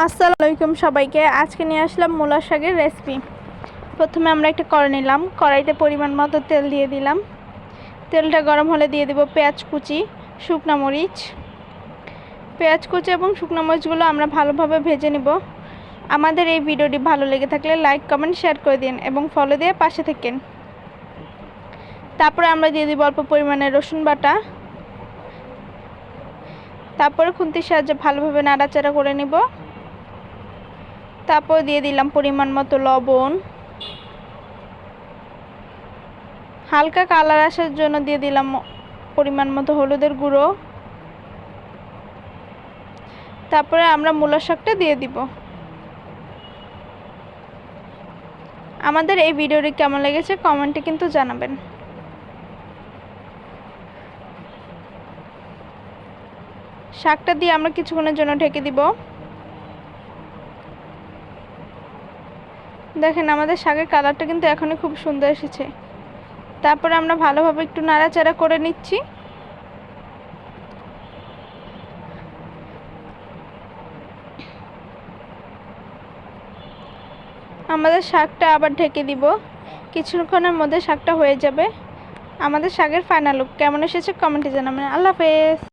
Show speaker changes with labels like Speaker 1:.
Speaker 1: আসসালামু আলাইকুম সবাইকে। আজকে নিয়ে আসলাম মূলা শাকের রেসিপি। প্রথমে আমরা একটা কড়াই নিলাম, কড়াইতে পরিমাণ মতো তেল দিয়ে দিলাম। তেলটা গরম হলে দিয়ে দিব পেঁয়াজ কুচি, শুকনো মরিচ। পেঁয়াজ কুচি এবং শুকনো মরিচগুলো আমরা ভালোভাবে ভেজে নিব। আমাদের এই ভিডিওটি ভালো লেগে থাকলে লাইক কমেন্ট শেয়ার করে দিন এবং ফলো দিয়ে পাশে থাকেন। তারপরে আমরা দিয়ে দিব অল্প পরিমাণে রসুন বাটা। তারপরে খুন্তির সাহায্যে ভালোভাবে নাড়াচাড়া করে নিব। তারপর দিয়ে দিলাম পরিমাণ মতো লবণ, হালকা কালার আসার জন্য দিয়ে দিলাম পরিমাণ মতো হলুদের গুঁড়ো। তারপরে আমরা মূলা শাকটা দিয়ে দিব। আমাদের এই ভিডিওটি কেমন লেগেছে কমেন্টে কিন্তু জানাবেন। শাকটা দিয়ে আমরা কিছুক্ষণের জন্য ঢেকে দিব। দেখেন আমাদের শাকের কালারটা কিন্তু এখনই খুব সুন্দর এসেছে। তারপরে আমরা ভালোভাবে একটু নাড়াচাড়া করে নিচ্ছি। আমাদের শাকটা আবার ঢেকে দিব। কিছুক্ষণের মধ্যে শাকটা হয়ে যাবে। আমাদের শাকের ফাইনাল লুক কেমন এসেছে কমেন্টে জানাবেন। আল্লাহ হাফেজ।